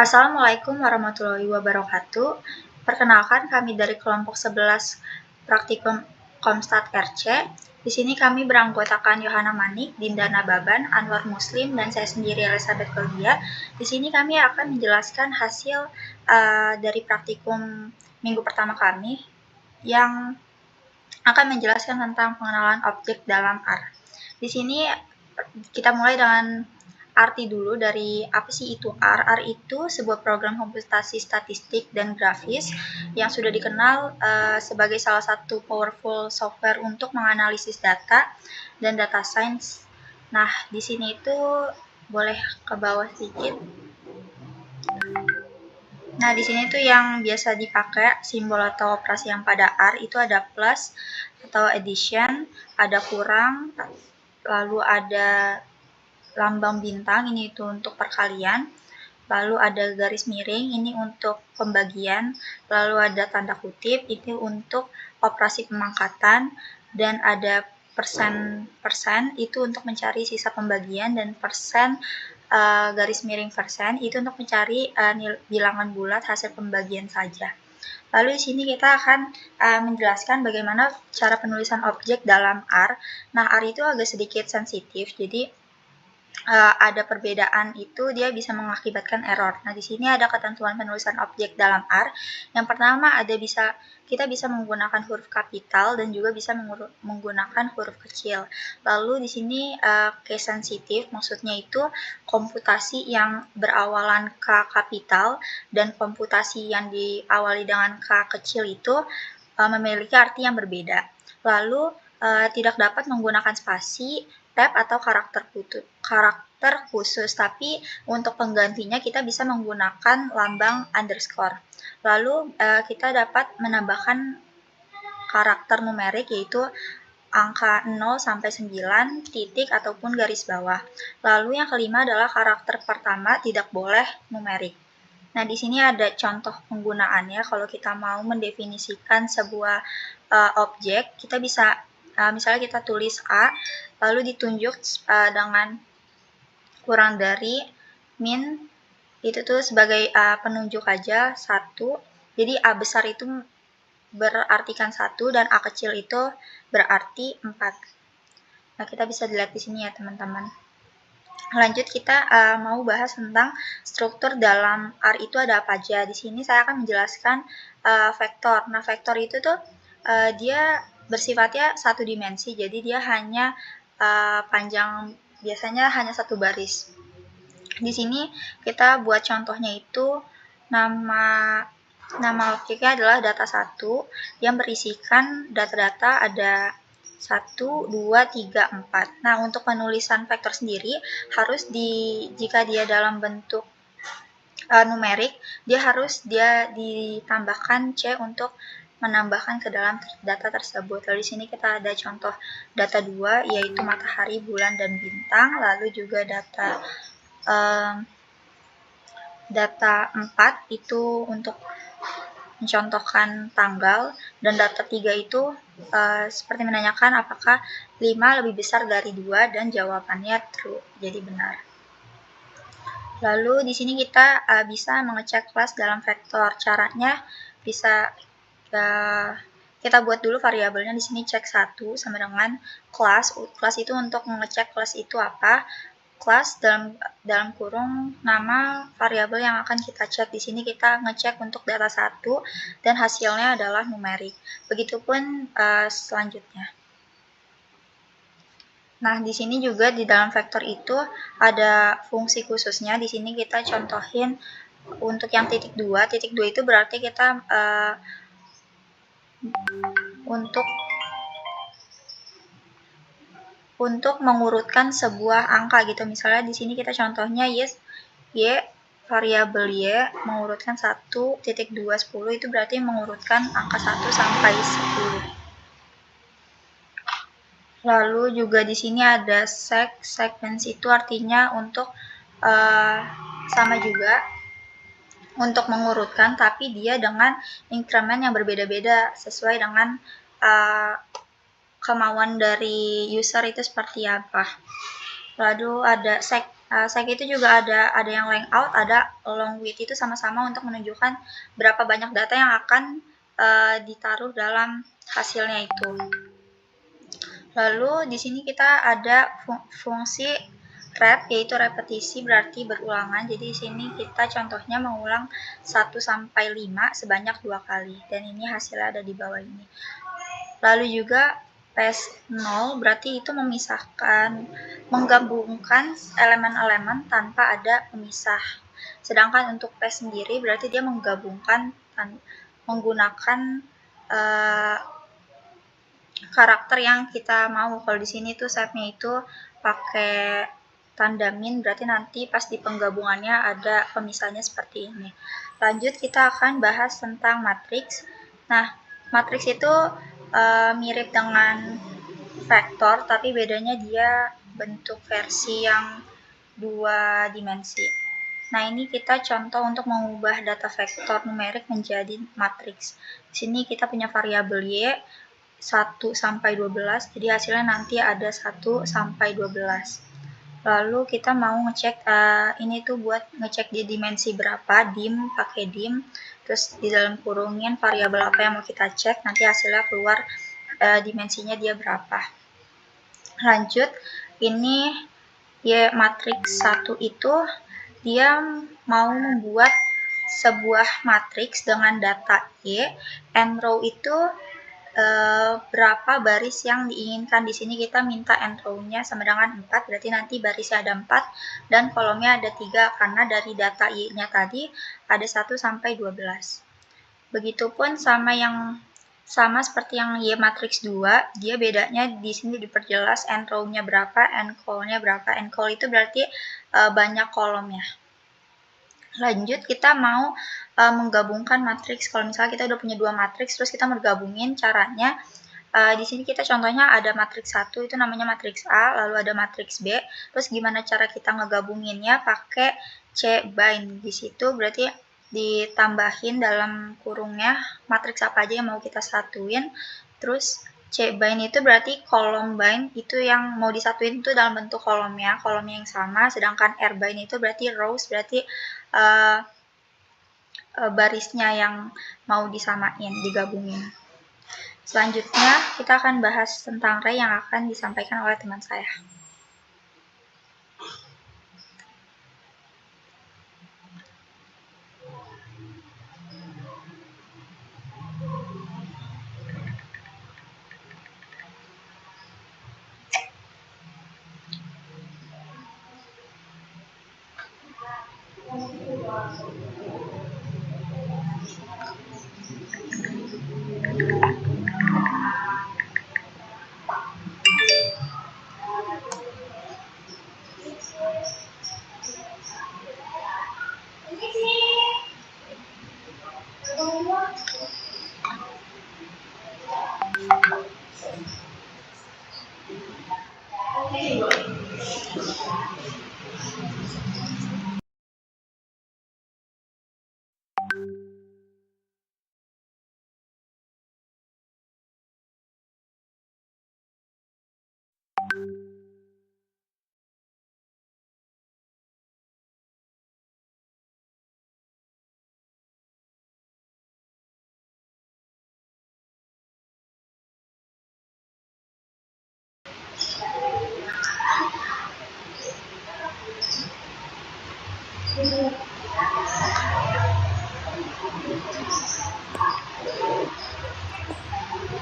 Assalamualaikum warahmatullahi wabarakatuh. Perkenalkan, kami dari kelompok 11 Praktikum Komstat RC. Di sini kami beranggotakan Yohana Manik, Dinda Nababan, Anwar Muslim, dan saya sendiri Elizabeth Claudia. Di sini kami akan menjelaskan hasil dari praktikum minggu pertama kami yang akan menjelaskan tentang pengenalan objek dalam R. Di sini kita mulai dengan arti dulu dari apa sih itu R. R itu sebuah program komputasi statistik dan grafis yang sudah dikenal sebagai salah satu powerful software untuk menganalisis data dan data science. Nah, di sini itu boleh ke bawah sedikit. Nah, di sini tuh yang biasa dipakai simbol atau operasi yang pada R itu ada plus atau addition, ada kurang, lalu ada lambang bintang, ini itu untuk perkalian, lalu ada garis miring, ini untuk pembagian, lalu ada tanda kutip, itu untuk operasi pemangkatan, dan ada persen itu untuk mencari sisa pembagian, dan persen garis miring persen itu untuk mencari bilangan bulat hasil pembagian saja. Lalu di sini kita akan menjelaskan bagaimana cara penulisan objek dalam R. Nah, R itu agak sedikit sensitif, jadi ada perbedaan itu dia bisa mengakibatkan error. Nah, di sini ada ketentuan penulisan objek dalam R. Yang pertama kita bisa menggunakan huruf kapital dan juga bisa menggunakan huruf kecil. Lalu di sini case sensitif, maksudnya itu komputasi yang berawalan K kapital dan komputasi yang diawali dengan K kecil itu memiliki arti yang berbeda. Lalu tidak dapat menggunakan spasi, tab atau karakter khusus, tapi untuk penggantinya kita bisa menggunakan lambang underscore. Lalu kita dapat menambahkan karakter numerik, yaitu angka 0 sampai 9, titik ataupun garis bawah. Lalu yang kelima adalah karakter pertama tidak boleh numerik. Nah, di sini ada contoh penggunaannya. Kalau kita mau mendefinisikan sebuah objek, kita bisa misalnya kita tulis A, lalu ditunjuk dengan kurang dari min, itu tuh sebagai penunjuk aja 1. Jadi A besar itu berartikan 1 dan A kecil itu berarti 4. Nah, kita bisa dilihat di sini ya, teman-teman. Lanjut, kita mau bahas tentang struktur dalam R itu ada apa aja. Di sini saya akan menjelaskan vektor. Nah, vektor itu tuh dia bersifatnya satu dimensi, jadi dia hanya panjang, biasanya hanya satu baris. Di sini kita buat contohnya itu nama objeknya adalah data 1 yang berisikan data-data ada 1, 2, 3, 4. Nah, untuk penulisan vektor sendiri harus jika dia dalam bentuk numerik, dia ditambahkan C untuk menambahkan ke dalam data tersebut. Lalu di sini kita ada contoh data 2, yaitu matahari, bulan, dan bintang. Lalu juga data 4 itu untuk mencontohkan tanggal, dan data 3 itu seperti menanyakan apakah 5 lebih besar dari 2, dan jawabannya true, jadi benar. Lalu di sini kita bisa mengecek kelas dalam vektor. Caranya bisa kita buat dulu variabelnya. Di sini cek 1 sama dengan kelas. Kelas itu untuk mengecek kelas itu apa? Kelas dalam kurung nama variabel yang akan kita cek. Di sini kita ngecek untuk data 1 dan hasilnya adalah numerik. Begitupun selanjutnya. Nah, di sini juga di dalam vektor itu ada fungsi khususnya. Di sini kita contohin untuk yang titik 2. Titik 2 itu berarti kita untuk mengurutkan sebuah angka gitu. Misalnya di sini kita contohnya y variabel y mengurutkan 1, titik 2, 10, itu berarti mengurutkan angka 1 sampai 10. Lalu juga di sini ada sequence, itu artinya untuk sama juga untuk mengurutkan, tapi dia dengan increment yang berbeda-beda sesuai dengan kemauan dari user itu seperti apa. Lalu ada Selain itu juga ada yang length out, ada long width, itu sama-sama untuk menunjukkan berapa banyak data yang akan ditaruh dalam hasilnya itu. Lalu di sini kita ada fungsi rep, yaitu repetisi, berarti berulangan. Jadi di sini kita contohnya mengulang 1 sampai 5 sebanyak 2 kali, dan ini hasilnya ada di bawah ini. Lalu juga PS0 berarti itu memisahkan, menggabungkan elemen-elemen tanpa ada pemisah. Sedangkan untuk PS sendiri berarti dia menggabungkan menggunakan karakter yang kita mau. Kalau di sini tuh setnya itu pakai tanda min, berarti nanti pas di penggabungannya ada pemisahnya seperti ini. Lanjut kita akan bahas tentang matriks. Nah, matriks itu mirip dengan vektor, tapi bedanya dia bentuk versi yang 2 dimensi. Nah, ini kita contoh untuk mengubah data vektor numerik menjadi matriks. Di sini kita punya variabel Y 1 sampai 12, jadi hasilnya nanti ada 1 sampai 12. Lalu kita mau ngecek, ini tuh buat ngecek di dimensi berapa, dim, pakai dim, terus di dalam kurungin variabel apa yang mau kita cek, nanti hasilnya keluar dimensinya dia berapa. Lanjut, ini Y matriks 1 itu dia mau membuat sebuah matriks dengan data Y, n row itu berapa baris yang diinginkan. Di sini kita minta n row-nya sama dengan 4, berarti nanti barisnya ada 4 dan kolomnya ada 3 karena dari data Y-nya tadi ada 1 sampai 12. Begitupun sama seperti yang Y matriks 2, dia bedanya di sini diperjelas n row-nya berapa, n col-nya berapa. N col itu berarti banyak kolomnya. Lanjut, kita mau menggabungkan matriks. Kalau misalnya kita udah punya 2 matriks, terus kita menggabungin, caranya di sini kita contohnya ada matriks 1, itu namanya matriks A, lalu ada matriks B. Terus gimana cara kita ngegabunginnya? Pakai C bind. Di situ berarti ditambahin dalam kurungnya matriks apa aja yang mau kita satuin. Terus C bind itu berarti kolom bind itu yang mau disatuin itu dalam bentuk kolomnya yang sama, sedangkan R bind itu berarti rows, berarti barisnya yang mau disamain, digabungin. Selanjutnya kita akan bahas tentang array yang akan disampaikan oleh teman saya.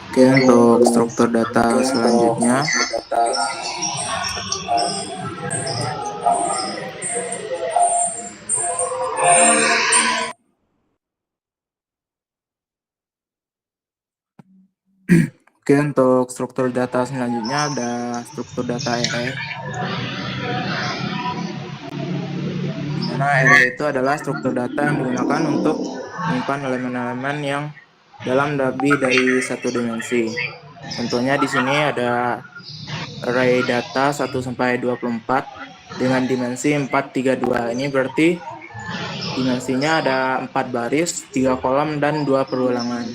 Oke, untuk struktur data selanjutnya, oke, untuk struktur data selanjutnya ada struktur data array. Di mana array itu adalah struktur data yang digunakan untuk menyimpan elemen-elemen yang dalam lebih dari satu dimensi. Contohnya di sini ada array data 1 sampai 24 dengan dimensi 432. Ini berarti dimensinya ada 4 baris, 3 kolom, dan 2 perulangan.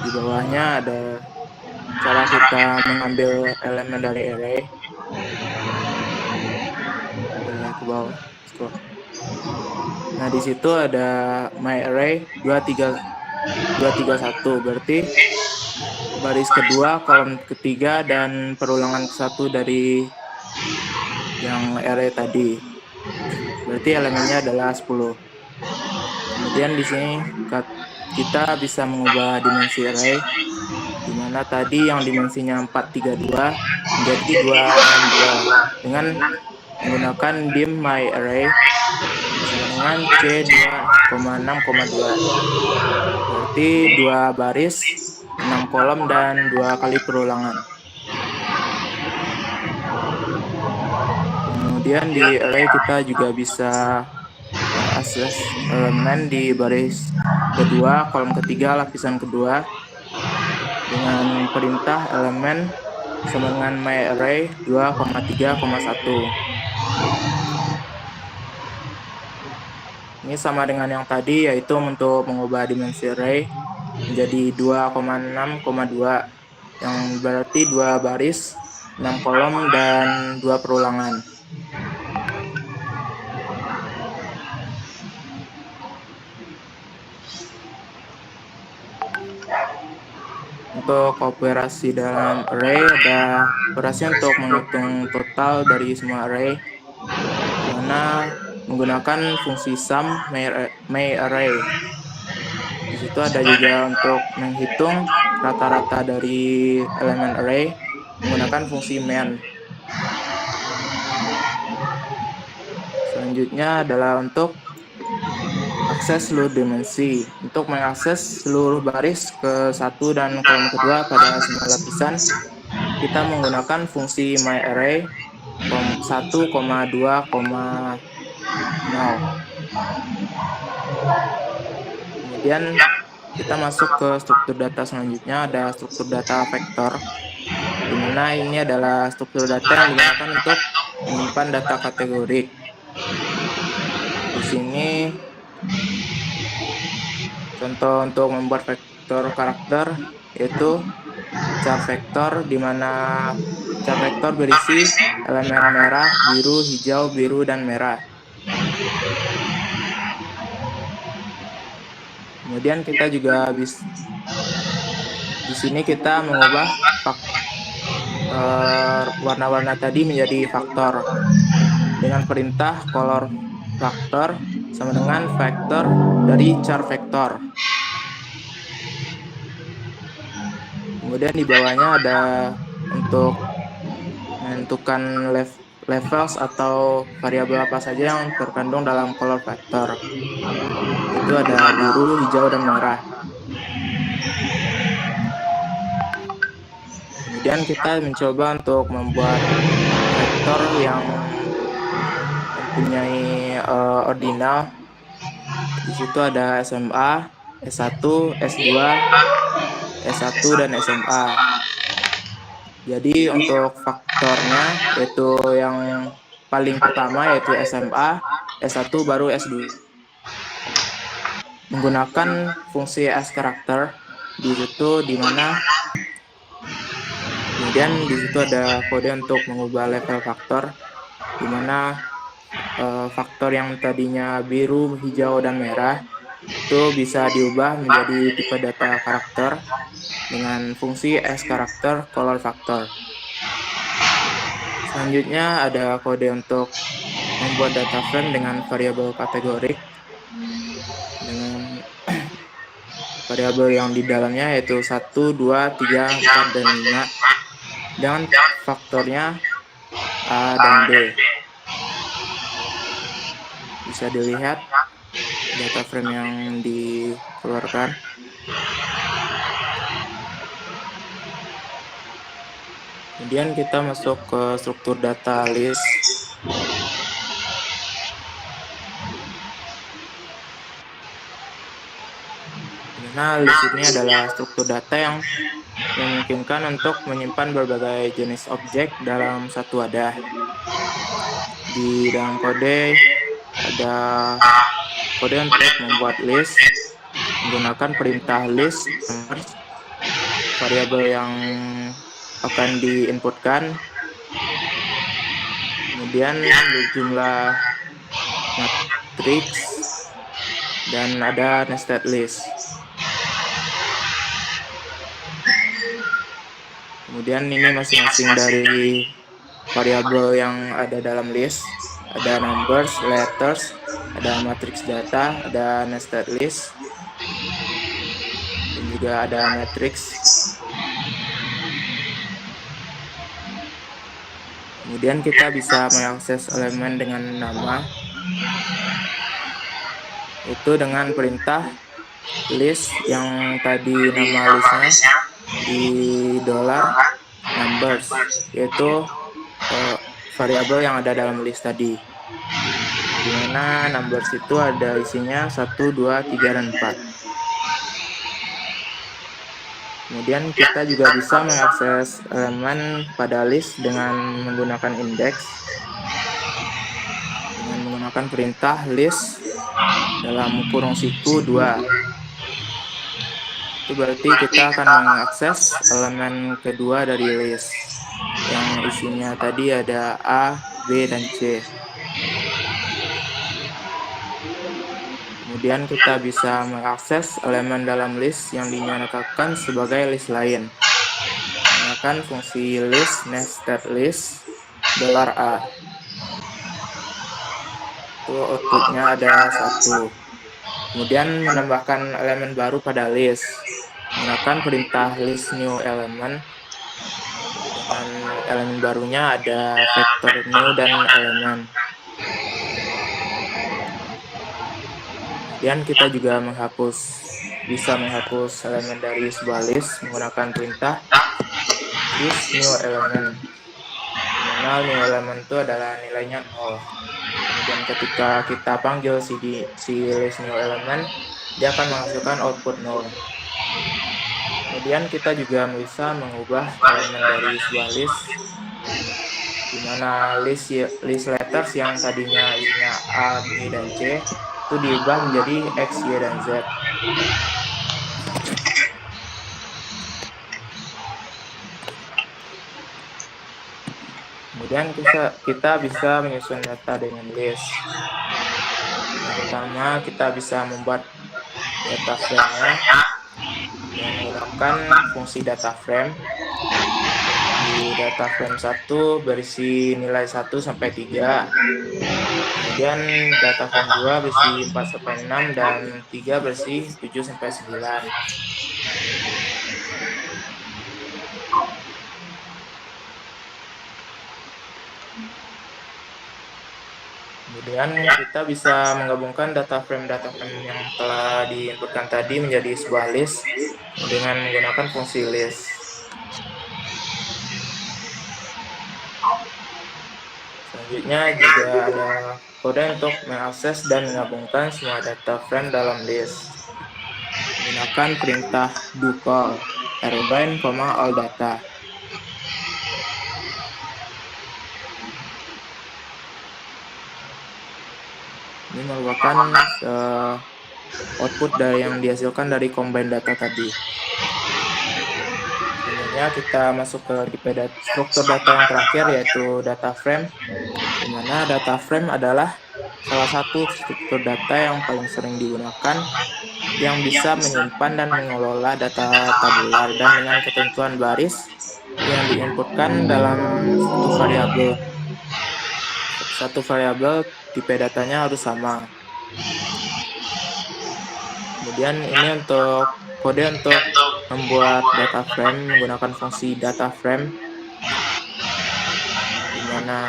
Di bawahnya ada cara kita mengambil elemen dari array. bawah. Scroll. Nah, di situ ada myArray 231, berarti baris kedua, kolom ketiga, dan perulangan ke-1 dari yang array tadi. Berarti elemennya adalah 10. Kemudian di sini kita bisa mengubah dimensi array, di mana tadi yang dimensinya 432 menjadi 262 dengan menggunakan dim myArray sama dengan C2,6,2. Berarti 2 baris, 6 kolom, dan 2 kali perulangan. Kemudian di array kita juga bisa mengakses elemen di baris kedua, kolom ketiga, lapisan kedua dengan perintah elemen sama dengan myArray 2,3,1. Ini sama dengan yang tadi, yaitu untuk mengubah dimensi array menjadi 2,6,2 yang berarti 2 baris, 6 kolom, dan 2 perulangan. Untuk operasi dalam array, ada operasi untuk menghitung total dari semua array, mana menggunakan fungsi sum myArray. Di situ ada juga untuk menghitung rata-rata dari elemen array menggunakan fungsi main. Selanjutnya adalah untuk akses seluruh dimensi. Untuk mengakses seluruh baris ke-1 dan kolom kedua pada semua lapisan, kita menggunakan fungsi myArray 1,2,0. Kemudian kita masuk ke struktur data selanjutnya, ada struktur data vektor, di mana ini adalah struktur data yang digunakan untuk menyimpan data kategorik. Di sini contoh untuk membuat vektor karakter yaitu char vektor, di mana char vektor berisi elemen merah, biru, hijau, biru, dan merah. Kemudian kita juga bisa di sini kita mengubah warna-warna tadi menjadi faktor dengan perintah color factor sama dengan vektor dari char vektor. Kemudian di bawahnya ada untuk menentukan levels atau variabel apa saja yang terkandung dalam color vector. Itu ada biru, hijau, dan merah. Kemudian kita mencoba untuk membuat vektor yang mempunyai ordinal. Di situ ada SMA, S1, S2, S1, dan SMA. Jadi untuk faktornya yaitu yang paling pertama yaitu SMA, S1 baru S2. Menggunakan fungsi sCharacter di situ, di mana kemudian di situ ada kode untuk mengubah level faktor, di mana faktor yang tadinya biru, hijau, dan merah itu bisa diubah menjadi tipe data karakter dengan fungsi sCharacter color factor. Selanjutnya ada kode untuk membuat data frame dengan variabel kategorik dengan variabel yang di dalamnya yaitu 1, 2, 3, 4, dan 5 dengan faktornya A dan B. Bisa dilihat data frame yang dikeluarkan. Kemudian kita masuk ke struktur data list. Nah, list ini adalah struktur data yang memungkinkan untuk menyimpan berbagai jenis objek dalam satu wadah. Di dalam kode ada kode untuk membuat list menggunakan perintah list variabel yang akan diinputkan, kemudian jumlah matrix, dan ada nested list. Kemudian ini masing-masing dari variabel yang ada dalam list. Ada numbers, letters, ada matrix data, ada nested list, dan juga ada matrix. Kemudian kita bisa mengakses elemen dengan nama, itu dengan perintah list yang tadi nama listnya di $numbers, yaitu variabel yang ada dalam list tadi, dimana numbers itu ada isinya 1, 2, 3, dan 4. Kemudian kita juga bisa mengakses elemen pada list dengan menggunakan indeks, dengan menggunakan perintah list dalam kurung siku 2. Itu berarti kita akan mengakses elemen kedua dari list, yang isinya tadi ada A, B, dan C. Kemudian kita bisa mengakses elemen dalam list yang dinyatakan sebagai list lain menggunakan fungsi list nested list $A. Itu outputnya ada 1. Kemudian menambahkan elemen baru pada list menggunakan perintah list new element. Dengan elemen barunya ada vektor new dan elemen. Kemudian kita juga bisa menghapus elemen dari sebuah list menggunakan perintah list new element, dimana new element itu adalah nilainya 0. Kemudian ketika kita panggil si list new element, dia akan menghasilkan output 0. Kemudian kita juga bisa mengubah elemen dari sebuah list, dimana list letters yang tadinya isinya A, B, dan C itu diubah menjadi X, Y, dan Z. Kemudian kita bisa menyusun data dengan list. Yang pertama, kita bisa membuat data frame-nya dengan menggunakan fungsi data frame. Di data frame 1 berisi nilai 1 sampai 3. Kemudian data frame 2 berisi 4 sampai 6 dan 3 berisi 7 sampai 9. Kemudian kita bisa menggabungkan data frame yang telah diinputkan tadi menjadi sebuah list dengan menggunakan fungsi list. Selanjutnya juga ada kode untuk mengakses dan menggabungkan semua data frame dalam list menggunakan perintah do call arraybind, all data. Ini merupakan output yang dihasilkan dari combine data tadi. Selanjutnya kita masuk ke tipe struktur data yang terakhir, yaitu data frame, di mana data frame adalah salah satu struktur data yang paling sering digunakan, yang bisa menyimpan dan mengelola data tabular dan dengan ketentuan baris yang diinputkan dalam satu variabel tipe datanya harus sama. Kemudian ini untuk kode untuk membuat data frame menggunakan fungsi data frame, di mana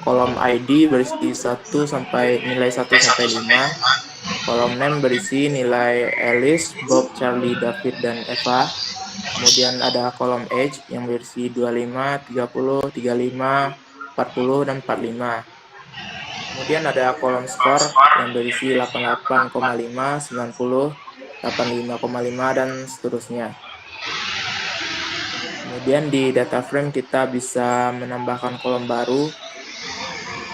kolom ID berisi nilai 1 sampai 5, kolom name berisi nilai Alice, Bob, Charlie, David, dan Eva. Kemudian ada kolom age yang berisi 25, 30, 35, 40, dan 45. Kemudian ada kolom score yang berisi 88,5, 90, 85,5, dan seterusnya. Kemudian di data frame kita bisa menambahkan kolom baru.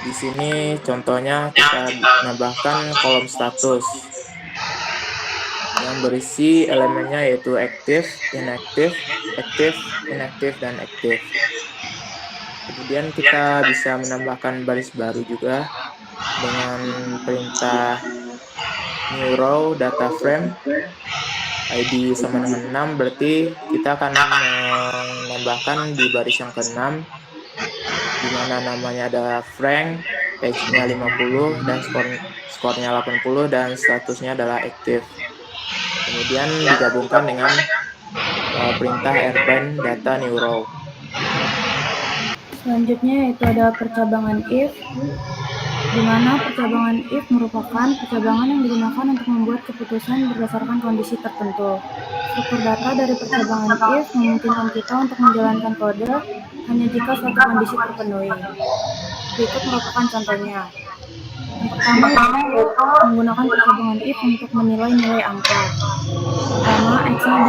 Di sini contohnya kita menambahkan kolom status yang berisi elemennya yaitu active, inactive, dan active. Kemudian kita bisa menambahkan baris baru juga dengan perintah new row data frame ID sama dengan 6, berarti kita akan menambahkan di baris yang ke-6 di mana namanya ada Frank, age-nya 50 dan skornya 80 dan statusnya adalah aktif. Kemudian digabungkan dengan perintah airbind data new row. Selanjutnya yaitu ada percabangan if, di mana percabangan if merupakan percabangan yang digunakan untuk membuat keputusan berdasarkan kondisi tertentu. Struktur data dari percabangan if memungkinkan kita untuk menjalankan kode hanya jika suatu kondisi terpenuhi. Berikut merupakan contohnya. Yang pertama yaitu menggunakan percabangan if untuk menilai nilai angka. Pertama, x-nya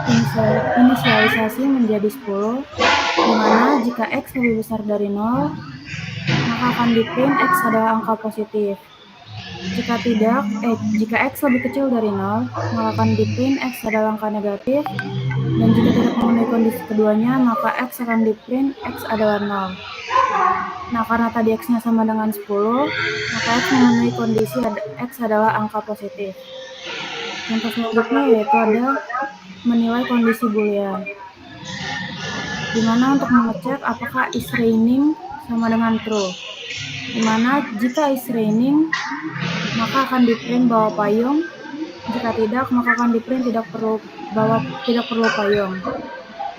diinisialisasi menjadi 10, di mana jika x lebih besar dari 0, maka akan di-print x adalah angka positif. Jika x lebih kecil dari 0, maka akan di-print x adalah angka negatif, dan jika tidak memenuhi kondisi keduanya, maka x akan di-print x adalah 0. Nah, karena tadi x-nya sama dengan 10, maka x memenuhi kondisi x adalah angka positif. Contoh selanjutnya yaitu ada menilai kondisi boolean, di mana untuk mengecek apakah is raining sama dengan true, di mana jika is raining maka akan di-print bahwa payung, jika tidak maka akan di-print tidak perlu payung.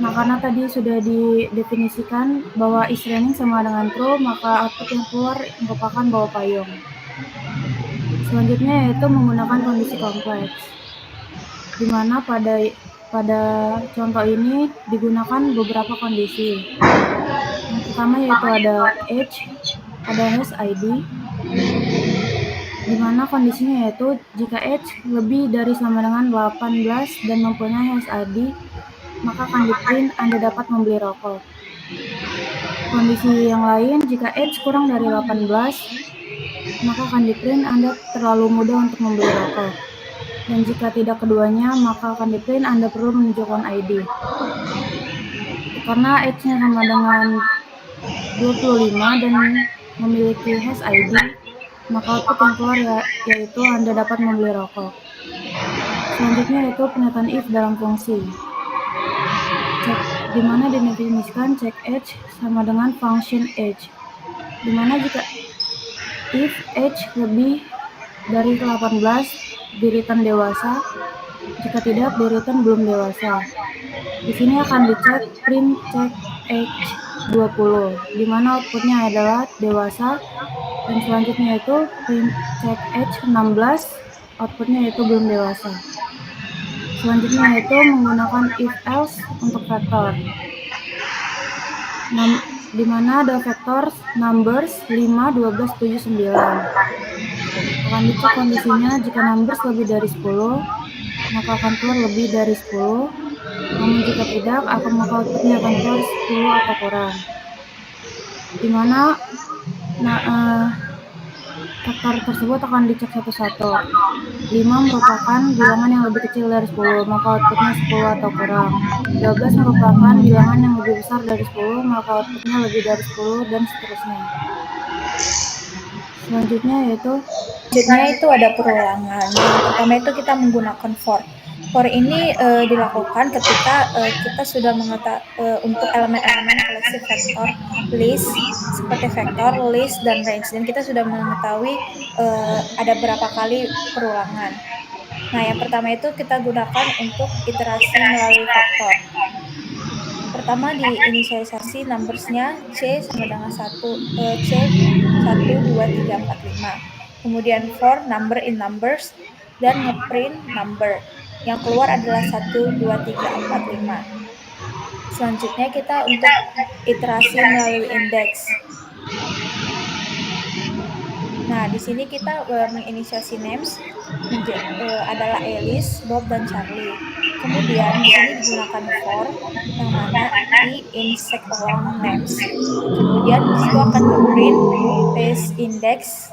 Nah, karena tadi sudah didefinisikan bahwa is raining sama dengan true, maka output yang keluar merupakan bahwa payung. Selanjutnya yaitu menggunakan kondisi kompleks, di mana pada contoh ini digunakan beberapa kondisi. Yang pertama yaitu ada age, ada hash ID, di mana kondisinya yaitu jika age lebih dari sama dengan 18 dan mempunyai hash ID, maka akan di-print Anda dapat membeli rokok. Kondisi yang lain, jika age kurang dari 18, maka akan di-print Anda terlalu muda untuk membeli rokok. Dan jika tidak keduanya, maka akan di-print Anda perlu menunjukkan ID. Karena age-nya sama dengan 25 dan memiliki hash ID, maka output yang keluar yaitu Anda dapat membeli rokok. Selanjutnya yaitu pernyataan if dalam fungsi, di mana didefinisikan check age sama dengan function age, di mana jika if age lebih dari 18 di-return dewasa, jika tidak di-return belum dewasa. Di sini akan dicek print check age 20, di mana outputnya adalah dewasa, dan selanjutnya itu print check age 16, outputnya itu belum dewasa. Selanjutnya yaitu menggunakan if else untuk vektor, di mana ada vektor numbers 5, 12, 7, 9. Akan dicek kondisinya jika numbers lebih dari 10, maka akan keluar lebih dari 10. Namun jika tidak, maka outputnya akan keluar 10 atau kurang. Di mana vektor tersebut akan dicek satu-satu. 5 merupakan bilangan yang lebih kecil dari 10, maka outputnya 10 atau kurang. 12 merupakan bilangan yang lebih besar dari 10, maka outputnya lebih dari 10, dan seterusnya. Selanjutnya itu ada perulangan. Yang pertama itu kita menggunakan for. For ini dilakukan ketika kita sudah mengetahui untuk elemen-elemen koleksi vektor list seperti vektor, list, dan range, dan kita sudah mengetahui ada berapa kali perulangan. Nah, yang pertama itu kita gunakan untuk iterasi melalui vektor. Pertama diinisialisasi numbersnya C sama dengan 1, C 1, 2, 3, 4, 5. Kemudian for number in numbers dan ngeprint number. Yang keluar adalah 1, 2, 3, 4, 5. Selanjutnya kita untuk iterasi melalui indeks. Nah, di sini kita menginisiasi names adalah Alice, Bob, dan Charlie. Kemudian di sini digunakan for yang mana i in sec along names. Kemudian di situ akan ngeprint paste index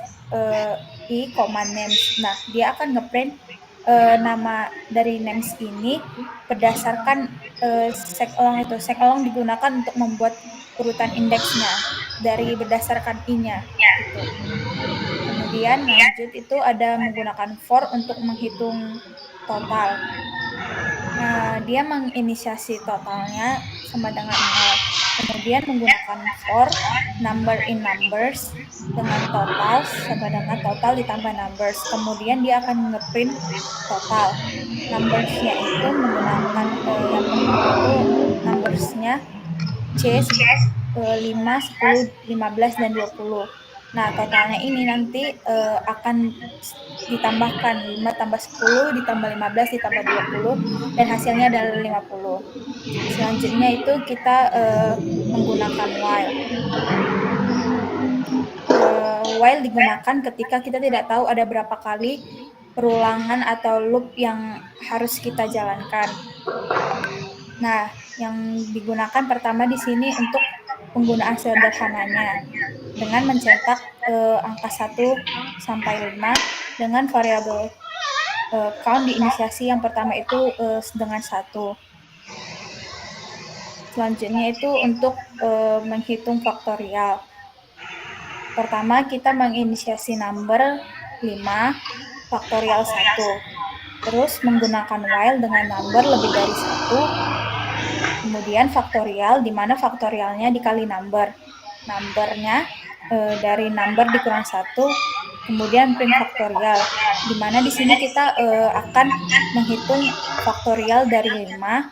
i, names. Nah, dia akan ngeprint nama dari names ini berdasarkan sec along itu. Sec along digunakan untuk membuat urutan indeksnya dari berdasarkan i-nya gitu. Kemudian lanjut itu ada menggunakan for untuk menghitung total. Dia menginisiasi totalnya sama dengan 0. Kemudian menggunakan for number in numbers dengan total sama dengan total ditambah numbers. Kemudian dia akan ngeprint total. Numbersnya itu menggunakan yang pertama itu numbersnya C 5, 10, 15, dan 20. Nah, totalnya ini nanti akan ditambahkan 5 tambah 10 ditambah 15 ditambah 20 dan hasilnya adalah 50. Selanjutnya itu kita menggunakan while. While digunakan ketika kita tidak tahu ada berapa kali perulangan atau loop yang harus kita jalankan. Nah, yang digunakan pertama di sini untuk penggunaan sederhananya dengan mencetak angka 1 sampai 5 dengan variabel count diinisiasi yang pertama itu dengan 1. Selanjutnya itu untuk menghitung faktorial. Pertama kita menginisiasi number 5 faktorial 1. Terus menggunakan while dengan number lebih dari 1. Kemudian faktorial, di mana faktorialnya dikali number. Numbernya dari number dikurang 1, kemudian print faktorial, di mana di sini kita akan menghitung faktorial dari 5,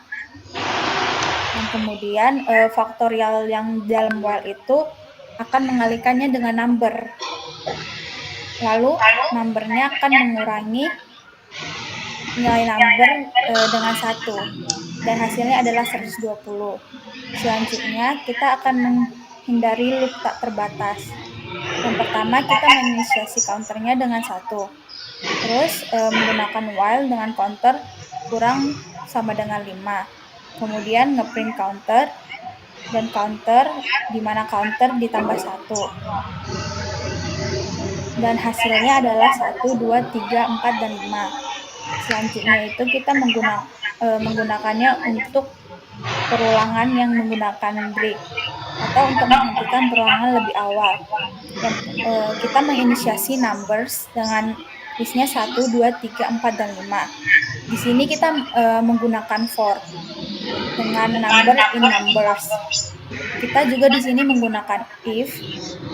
dan kemudian faktorial yang dalam while itu akan mengalikannya dengan number. Lalu numbernya akan mengurangi nilai number dengan 1. Dan hasilnya adalah 120. Selanjutnya, kita akan menghindari loop tak terbatas. Yang pertama, kita menginisiasi counternya dengan 1. Terus, menggunakan while dengan counter kurang sama dengan 5. Kemudian, ngeprint counter, dan counter, di mana counter ditambah 1. Dan hasilnya adalah 1, 2, 3, 4, dan 5. Selanjutnya itu kita menggunakannya untuk perulangan yang menggunakan break atau untuk menghentikan perulangan lebih awal. Dan kita menginisiasi numbers dengan listnya 1, 2, 3, 4, dan 5. Di sini kita menggunakan for dengan number in numbers. Kita juga di sini menggunakan if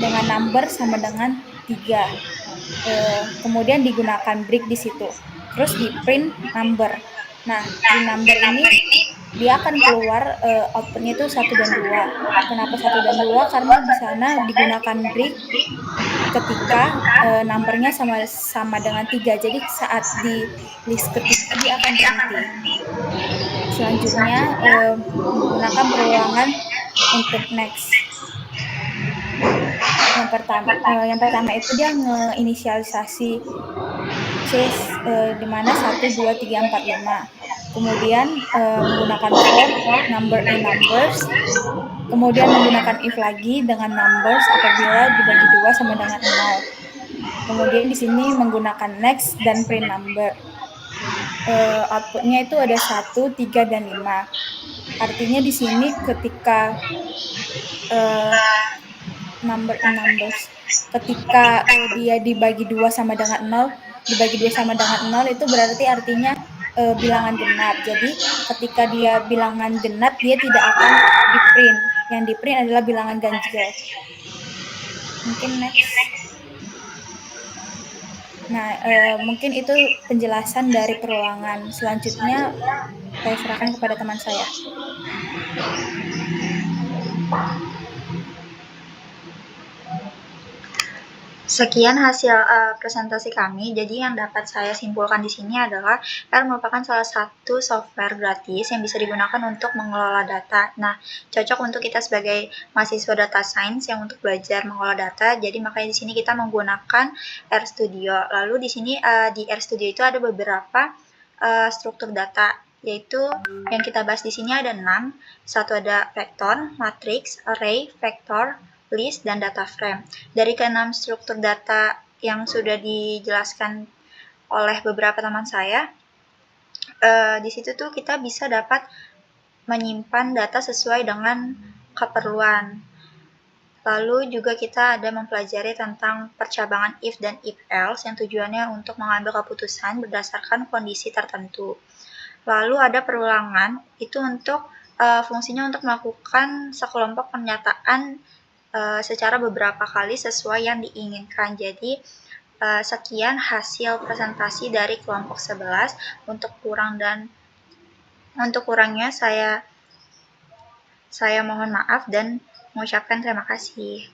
dengan number sama dengan 3. Kemudian digunakan break di situ. Terus di print number. Nah, print number ini dia akan keluar outputnya itu 1 dan 2. Kenapa 1 dan 2? Karena di sana digunakan break ketika numbernya sama dengan 3. Jadi saat di list ketiga dia akan berhenti. Selanjutnya menggunakan perulangan untuk next. Yang pertama itu dia nge-inisialisasi case di mana 1, 2, 3, 4, 5. Kemudian menggunakan for number in numbers. Kemudian menggunakan if lagi dengan numbers apabila dibagi 2 sama dengan 0. Kemudian di sini menggunakan next dan print number. Outputnya itu ada 1, 3, dan 5. Artinya di sini ketika number in numbers, ketika dia dibagi 2 sama dengan 0, dibagi 2 sama dengan 0 itu berarti artinya bilangan genap. Jadi ketika dia bilangan genap, dia tidak akan di-print. Yang di-print adalah bilangan ganjil. Mungkin next. Nah, mungkin itu penjelasan dari perulangan. Selanjutnya saya serahkan kepada teman saya. Sekian hasil presentasi kami. Jadi yang dapat saya simpulkan di sini adalah R merupakan salah satu software gratis yang bisa digunakan untuk mengelola data. Nah, cocok untuk kita sebagai mahasiswa data science yang untuk belajar mengelola data. Jadi makanya di sini kita menggunakan RStudio. Lalu di sini di RStudio itu ada beberapa struktur data, yaitu yang kita bahas di sini ada 6. Satu ada vektor, matriks, array, vektor, list, dan data frame. Dari ke-6 struktur data yang sudah dijelaskan oleh beberapa teman saya, di situ tuh kita bisa dapat menyimpan data sesuai dengan keperluan. Lalu juga kita ada mempelajari tentang percabangan if dan if else yang tujuannya untuk mengambil keputusan berdasarkan kondisi tertentu. Lalu ada perulangan, itu untuk fungsinya untuk melakukan sekelompok pernyataan secara beberapa kali sesuai yang diinginkan. Jadi sekian hasil presentasi dari kelompok 11. Untuk kurangnya saya mohon maaf dan mengucapkan terima kasih.